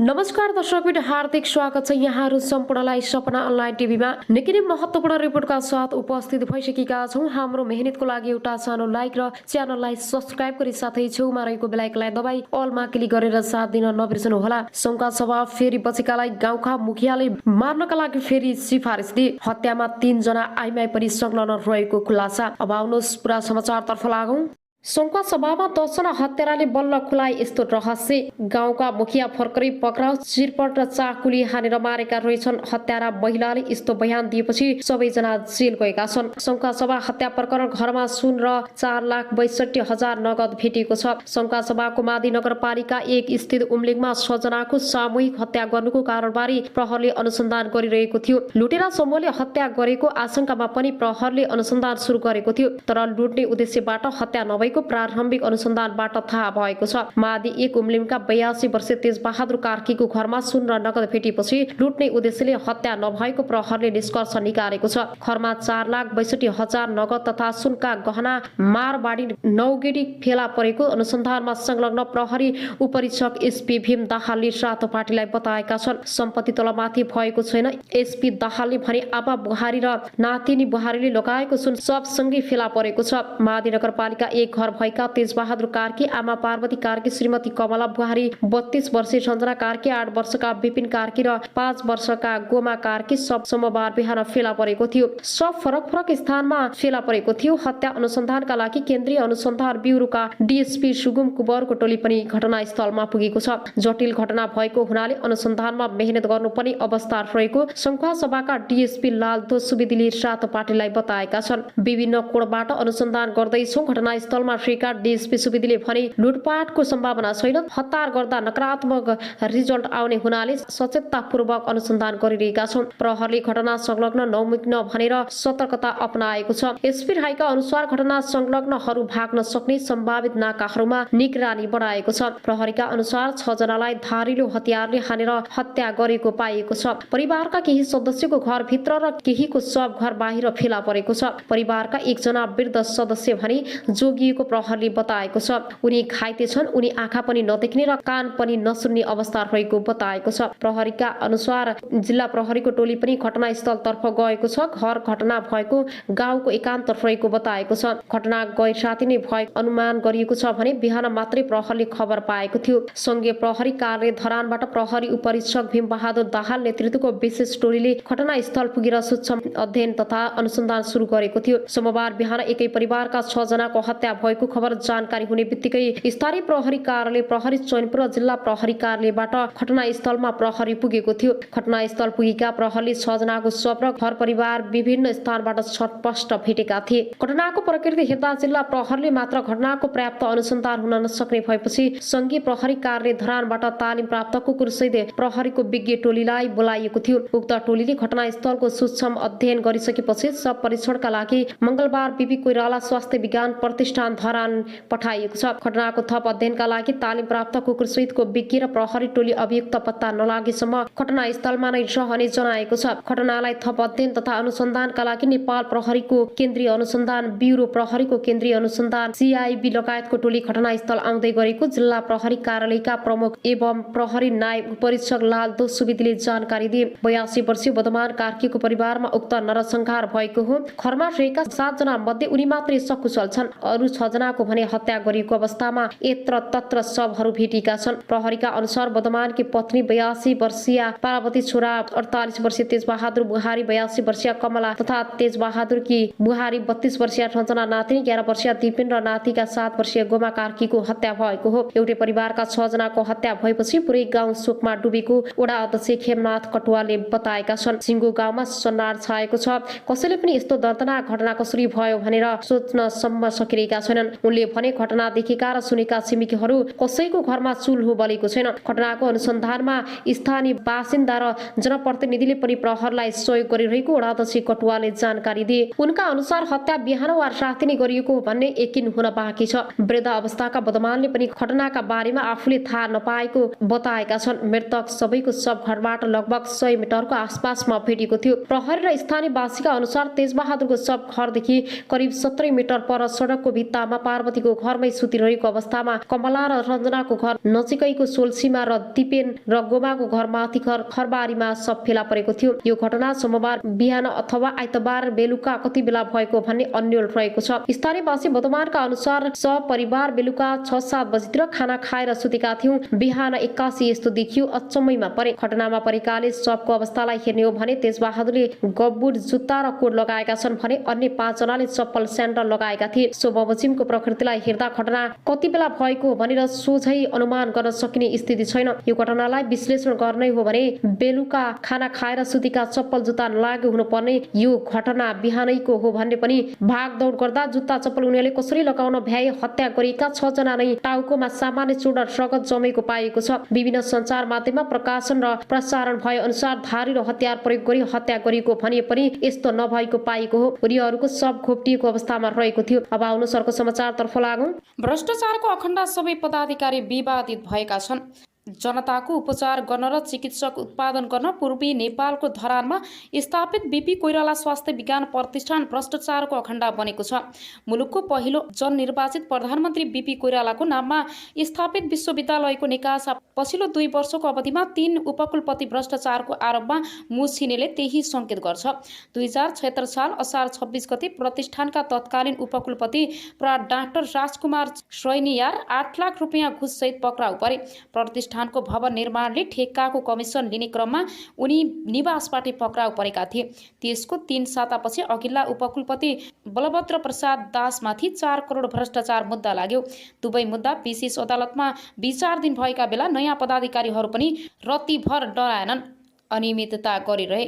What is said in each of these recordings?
नमस्कार दर्शकबिन हार्दिक स्वागत छ यहाँहरु सम्पूर्णलाई सपना अनलाइन टिभीमा निकै नै महत्त्वपूर्ण रिपोर्टका साथ उपस्थित भइसकेका छौं। हाम्रो मेहनतको लागि एउटा सानो लाइक र च्यानललाई सब्स्क्राइब गरी साथै छेउमा रहेको बेल आइकनलाई दबाई अलमा क्लिक गरेर साथ दिन नबिर्सनु होला। संघका सभा फेरि बचेकालाई गाउँका मुखियाले मार्नका लागि फेरि सिफारिस दिए। हत्यामा 3 जना आइमाई पनि संलग्न रहेको खुलासा। अब आउनुहोस् पुरा समाचारतर्फ लागौं। संघका सभामा 10 जना हत्याराले बल्ल खुलाए यस्तो रहस्य। गाउँका मुखिया फर्करै पक्राउ, चिरपट र चाकुले हानेर मारेका रहेछन् हत्यारा महिलाले यस्तो बयान दिएपछि सबैजना जेल गएका छन्। संघका सभा हत्या प्रकरण घरमा सुन र 4,62,000 नगद भेटिएको छ। संघका सभाको मादी नगरपालिका 1 स्थित उम्लिङमा 6 जनाको सामूहिक हत्या गर्नुको कारणबारे प्रहरले अनुसन्धान गरिरहेको थियो। लुटेरा समूहले हत्या गरेको आशंकामा पनि प्रहरले अनुसन्धान सुरु गरेको थियो, तर लुट्ने उद्देश्यबाट हत्या नभएको प्रारम्भिक अनुसन्धानबाट थाहा भएको छ। मादी 1 उम्लिमका 82 वर्षीय तेजबहादुर कार्कीको घरमा सुन र नगद भेटेपछि लुट्ने उद्देश्यले हत्या नभएको प्रहरले निष्कर्ष निकालेको छ। घरमा 4,62,000 नगद तथा सुनका गहना मारवाडी नौगेडी फेला परेको अनुसन्धानमा संलग्न प्रहरी उपरीक्षक एसपी भीम दाहालले रातो पार्टीलाई बताएका छन्। सम्पत्ति तलमाथि भएको छैन। एसपी दाहालले भने आमा बुहारी र नातिनी बुहारीले लगाएको सुन सबसँगै फेला परेको छ। मादी नगरपालिका 1 घर भएका तेजबहादुर कार्की, आमा पार्वती कार्की, श्रीमती कमला बुहारी, 32 वर्षीय सञ्जना कार्की, 8 वर्षका विपिन कार्की र 5 वर्षका गोमा कार्की सब सोमबार बिहान फेला परेको थियो। सब फरक फरक स्थानमा फेला परेको थियो। हत्या अनुसन्धानका लागि केन्द्रीय अनुसन्धान ब्युरोका डीएसपी सुगम कुबरको टोली पनि घटनास्थलमा पुगेको छ। जटिल घटना भएको हुनाले अनुसन्धानमा मेहनत गर्नुपर्ने अवस्था रहेको संघका सभाका डीएसपी लालदो सुवेदीले रातो पार्टीलाई बताएका छन्। विभिन्न कोणबाट अनुसन्धान गर्दैछौं। घटनास्थलमा रहेका डीएसपी सुवेदीले भने लुटपाटको सम्भावना छैन। हतार गर्दा नकारात्मक रिजल्ट आउने हुनाले सचेततापूर्वक अनुसन्धान गरिरहेका छौं। प्रहरले घटना संलग्न नौमिग्न भनेर सतर्कता अपनाएको छ। एसपी राईका अनुसार घटना संलग्नहरू भाग्न सक्ने सम्भावित नाकाहरूमा निगरानी बढाएको छ। प्रहरीका अनुसार 6 जनालाई धारिलो हतियारले हानेर हत्या गरेको पाइएको छ। परिवारका केही सदस्यको घरभित्र र केहीको शव घर बाहिर फेला परेको छ। परिवारका 1 जना वृद्ध सदस्य भने जोगिएको प्रहरले बताएको छ। उनी घाइते छन्। उनी आँखा पनि नदेख्ने र कान पनि नसुन्ने अवस्था रहेको बताएको छ। प्रहरीका अनुसार जिल्ला प्रहरीको टोली पनि घटनास्थलतर्फ गएको छ। घर घटना भएको गाउँको एकान्त रहेको बताएको छ। घटना गैर राति नै भएको अनुमान गरिएको छ भने बिहान मात्रै प्रहरले खबर पाएको थियो। संघीय प्रहरी कार्यालय धरानबाट प्रहरी उपरीक्षक भीम बहादुर दाहाल नेतृत्वको विशेष टोलीले घटनास्थल पुगेर सूक्ष्म अध्ययन तथा अनुसन्धान सुरु गरेको थियो। सोमबार बिहान एकै परिवारका 6 जनाको हत्या भएको खबर जानकारी हुने बित्तिकै स्थानीय प्रहरी कार्यालय, प्रहरी चैनपुर र जिल्ला प्रहरी कार्यालयबाट घटनास्थलमा प्रहरी पुगेको थियो। घटनास्थल पुगेका प्रहरीले 6 जनाको शव र घर परिवार विभिन्न स्थानबाट स्पष्ट भेटेका थिए। घटनाको प्रकृति हेर्दा जिल्ला प्रहरीले मात्र घटनाको पर्याप्त अनुसन्धान हुन नसक्ने भएपछि संघीय प्रहरी कार्यालय धरानबाट तालिम प्राप्त कुकुरसहित प्रहरीको विज्ञ टोलीलाई बोलाइएको थियो। उक्त टोलीले घटनास्थलको सूक्ष्म अध्ययन गरिसकेपछि शव परीक्षणका लागि मंगलबार बीबी कोइराला स्वास्थ्य विज्ञान प्रतिष्ठान धरान पठाइएको छ। घटनाको थप अध्ययनका लागि तालिम प्राप्त कुकुरसहितको विज्ञ र प्रहरी टोली अभियुक्त पत्ता नलागेसम्म घटनास्थलमा नै रहने जनाएको छ। घटनालाई थप अध्ययन तथा अनुसन्धानका लागि नेपाल प्रहरीको केन्द्रीय अनुसन्धान ब्युरो, प्रहरीको केन्द्रीय अनुसन्धान सीआईबी लगायतको टोली घटनास्थल आउँदै गरेको जिल्ला प्रहरी कार्यालयका प्रमुख एवं प्रहरी नायब उपरीक्षक लालदो सुवेदीले जानकारी दिए। 82 वर्षीय बुधमान कार्कीको परिवारमा उक्त नरसंहार भएको हो। घरमा रहेका 7 जना मध्ये उनी मात्रै सकुशल छन्। अरु 6 जनाको भने हत्या गरिएको अवस्थामा यत्र तत्र शवहरू भेटिएका छन्। प्रहरीका अनुसार बुधमानकी पत्नी 82 वर्षीय पार्वती, छोरा 48 वर्षीय तेजबहादुर बुहारी, 82 वर्षीय कमला तथा तेजबहादुरकी बुहारी, 32 वर्षीय सञ्जना नातिनी, 11 वर्षीय दिपेन र नातिका 7 वर्षीय गोमा कार्कीको हत्या भएको हो। एउटै परिवारका 6 जनाको हत्या भएपछि पुरै गाउँ शोकमा डुबेको वडा अध्यक्ष खेमनाथ कटुवालले बताएका छन्। सिङ्गो गाउँमा सन्नाट छाएको छ। कसैले पनि यस्तो दर्दनाक घटना कसरी भयो भनेर सोच्न सम्म सकिरहेका छैनन्। उनले भने घटना देखेका र सुनेका छिमेकीहरू कसैको घरमा चुल्हो बलेको छैन। घटनाको अनुसन्धानमा स्थानीय बासिन्दा र जनप्रतिनिधिले पनि प्रहरलाई सहयोग गरिरहेको वडा अध्यक्ष कटुवालले जानकारी दिए। उनका अनुसार हत्या बिहान वा राति नै गरिएको हो भन्ने यकिन हुन बाँकी छ। वृद्ध अवस्थाका बुधमानले पनि घटनाका बारेमा आफूले थाहा नपाएको बताएका छन्। मृतक सबैको शव घरबाट लगभग 100 मिटरको आसपासमा भेटिएको थियो। प्रहरी र स्थानीय वासीका अनुसार तेजबहादुरको शव घरदेखि करिब 17 मिटर पर सडकको भित्ता आमा पार्वतीको घरमै सुतिरहेको अवस्थामा कमला र रञ्जनाको घर नजिकैको सोलसीमा र दिपेन र गोमाको घर माथि खरबारीमा सब फेला परेको थियो। यो घटना सोमबार बिहान अथवा आइतबार बेलुका कति बेला भएको भन्ने अन्यल रहेको छ। स्थानीयवासी बुधबारका अनुसार सपरिवार बेलुका 6-7 बजीतिर खाना खाएर सुतेका थियौं। बिहान 81 यस्तो देखियो, अचम्मैमा परे। घटनामा परेकाले सबको अवस्थालाई हेर्ने हो भने तेजबहादुरले गब्बुट जुत्ता र कोट लगाएका छन् भने अन्य 5 जनाले चप्पल स्यान्डल लगाएका थिए। सो बमोजिमको प्रकृतिलाई हेर्दा घटना कति बेला भएको भनेर सोझै अनुमान गर्न सकिने स्थिति छैन। यो घटनालाई विश्लेषण गर्ने हो भने बेलुका खाना खाएर सुतेका चप्पल जुत्ता नलागेको हुनुपर्ने, यो घटना बिहानैको हो भन्ने पनि। भागदौड गर्दा जुत्ता चप्पल उनीहरूले कसरी लगाउन भ्याए। हत्या गरिएका 6 जना नै टाउकोमा सामान्य चोट र रगत जमेको पाएको छ। विभिन्न सञ्चार माध्यममा प्रकाशन र प्रसारण भए अनुसार धारी र हतियार प्रयोग गरी हत्या गरिएको भनिए पनि यस्तो नभएको पाएको हो। उनीहरूको शव घोप्टिएको अवस्थामा रहेको थियो। अब आउनु सरको समाचारतर्फ लागौं। भ्रष्टाचारको अखण्ड सबै पदाधिकारी विवादित भएका छन्। जनताको उपचार गर्न र चिकित्सक उत्पादन गर्न पूर्वी नेपालको धरानमा स्थापित बीपी कोइराला स्वास्थ्य विज्ञान प्रतिष्ठान भ्रष्टाचारको अखण्ड बनेको छ। मुलुकको पहिलो जननिर्वाचित प्रधानमन्त्री बीपी कोइरालाको नाममा स्थापित विश्वविद्यालयको निकासा पछिल्लो 2 वर्षको अवधिमा 3 उपकुलपति भ्रष्टाचारको आरोपमा मुछिनेले त्यही संकेत गर्छ। 2076 साल असार 26 गते प्रतिष्ठानका तत्कालीन उपकुलपति प्रा डाक्टर राजकुमार श्रैनियार 8 लाख रुपियाँ घुससहित पक्राउ परे। प्रतिष्ठानको भवन निर्माणले ठेक्काको कमिसन लिने क्रममा उनी निवासबाट पक्राउ परेका थिए। त्यसको 3 सातापछि अघिल्ला उपकुलपति बलभद्र प्रसाद दासमाथि 4 करोड भ्रष्टाचार मुद्दा लाग्यो। दुवै मुद्दा विशेष अदालतमा विचाराधीन भएका बेला नयाँ पदाधिकारीहरू पनि रत्तिभर डराएनन्, अनियमितता गरिरहे।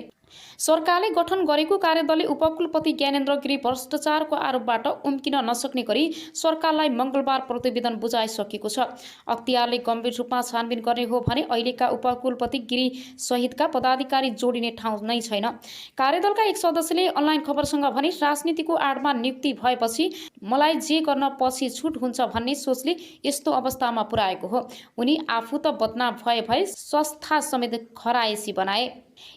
सरकारले गठन गरेको कार्यदलले उपकुलपति ज्ञानेन्द्र गिरी भ्रष्टाचारको आरोपबाट उम्किन नसक्ने गरी सरकारलाई मंगलबार प्रतिवेदन बुझाइसकेको छ। अख्तियारले गम्भीर रूपमा छानबिन गर्ने हो भने अहिलेका उपकुलपति गिरी सहितका पदाधिकारी जोडिने ठाउँ नै छैन। कार्यदलका एक सदस्यले अनलाइन खबरसँग भने राजनीतिको आडमा नियुक्ति भएपछि मलाई जे गर्न पछि छुट हुन्छ भन्ने सोचले यस्तो अवस्थामा पुर्याएको हो। उनी आफू त बदनाम भए संस्था समेत खराएसी बनाए।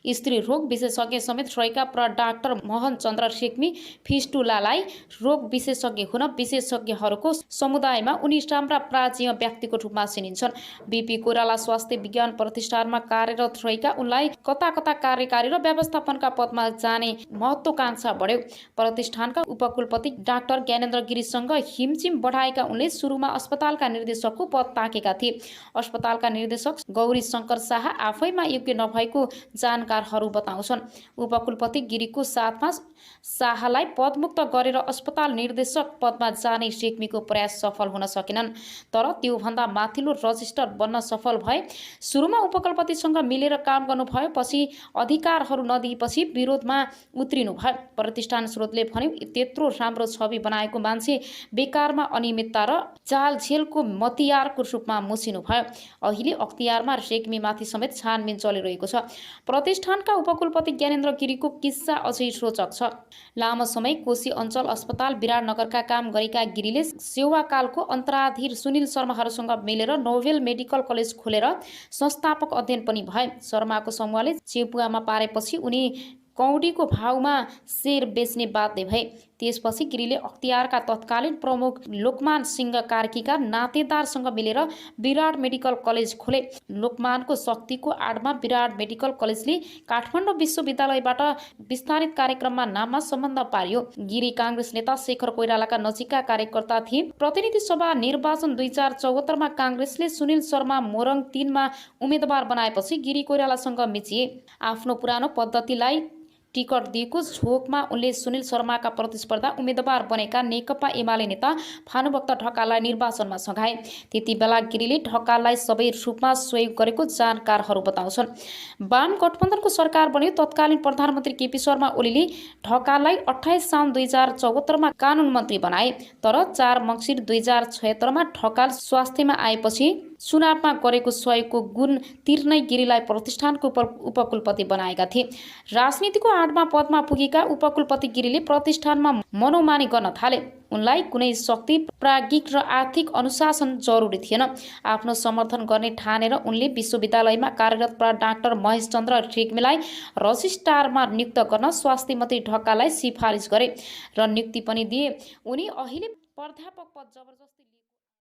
स्त्री रोग विशेषज्ञ समेत रहेका प्र डाक्टर मोहन चन्द्र रेग्मी फिस्टुलालाई रोग विशेषज्ञ हुन विशेषज्ञहरूको समुदायमा उनी राम्रा प्राचीन व्यक्तिको रूपमा चिनिन्छन्। बीपी कोइराला स्वास्थ्य विज्ञान प्रतिष्ठानमा कार्यरत रहेका उनलाई कता कता कार्यकारी र व्यवस्थापनका पदमा जाने महत्त्वाकांक्षा बढ्यो। प्रतिष्ठानका उपकुलपति डाक्टर ज्ञानेन्द्र गिरीसँग हिमचिम बढाएका उनले सुरुमा अस्पतालका निर्देशकको पद ताकेका थिए। अस्पतालका निर्देशक गौरी शङ्कर शाह आफैमा योग्य नभएको जानकारहरू बताउँछन्। उपकुलपति गिरीको साथमा शाहलाई पदमुक्त गरेर अस्पताल निर्देशक पदमा जाने रेग्मीको प्रयास सफल हुन सकेनन्, तर त्योभन्दा माथिल्लो रजिस्टर बन्न सफल भए। सुरुमा उपकुलपतिसँग मिलेर काम गर्नुभयो, पछि अधिकारहरू नदिएपछि विरोधमा उत्रिनु भयो। प्रतिष्ठान स्रोतले भन्यो त्यत्रो राम्रो छवि बनाएको मान्छे बेकारमा अनियमितता र जालझेलको मतियारको रूपमा मुछिनु भयो। अहिले अख्तियारमा रेग्मीमाथि समेत छानबिन चलिरहेको छ। प्रतिष्ठानका उपकुलपति ज्ञानेन्द्र गिरीको किस्सा अझै रोचक छ। लामो समय कोशी अञ्चल अस्पताल विराटनगरका काम गरेका गिरीले सेवाकालको अन्तराधीर सुनिल शर्माहरूसँग मिलेर नोभेल मेडिकल कलेज खोलेर संस्थापक अध्ययन पनि भए। शर्माको समूहले चेपुवामा पारेपछि उनी कौडीको भावमा शेर बेच्ने बाध्य भए। त्यसपछि गिरीले अख्तियारका तत्कालीन प्रमुख लोकमान सिंह कार्कीका नातेदारसँग मिलेर विराट मेडिकल कलेज खोले। लोकमानको शक्तिको आडमा विराट मेडिकल कलेजले काठमाडौँ विश्वविद्यालयबाट विस्तारित कार्यक्रममा नाममा सम्बन्ध पारियो। गिरी काङ्ग्रेस नेता शेखर कोइरालाका नजिकका कार्यकर्ता थिए। प्रतिनिधि सभा निर्वाचन 2074मा काङ्ग्रेसले सुनिल शर्मा मोरङ 3मा उम्मेदवार बनाएपछि गिरी कोइरालासँग मिचिए। आफ्नो पुरानो पद्धतिलाई टिकट दिएको झोकमा उनले सुनिल शर्माका प्रतिस्पर्धा उम्मेदवार बनेका नेकपा एमाले नेता भानुभक्त ढकाललाई निर्वाचनमा सघाए। त्यति बेला गिरीले ढकाललाई सबै रूपमा सहयोग गरेको जानकारहरू बताउँछन्। वाम गठबन्धनको सरकार बन्यो। तत्कालीन प्रधानमन्त्री केपी शर्मा ओलीले ढकाललाई 28 साउन 2074मा कानुन मन्त्री बनाए, तर 4 मङ्सिर 2076मा ढकाल स्वास्थ्यमा आएपछि चुनावमा गरेको सहयोगको गुण तिर्नै गिरीलाई प्रतिष्ठानको उपकुलपति बनाएका थिए। राजनीतिको आडमा पदमा पुगेका उपकुलपति गिरीले प्रतिष्ठानमा मनोमानी गर्न थाले। उनलाई कुनै शक्ति, प्राज्ञिक र आर्थिक अनुशासन जरुरी थिएन। आफ्नो समर्थन गर्ने ठानेर उनले विश्वविद्यालयमा कार्यरत डाक्टर महेश चन्द्र रेग्मीलाई रजिस्ट्रारमा नियुक्त गर्न स्वास्थ्य मन्त्री ढकाललाई सिफारिस गरे र नियुक्ति पनि दिए। उनी अहिले प्राध्यापक पद जबरजस्ती लिए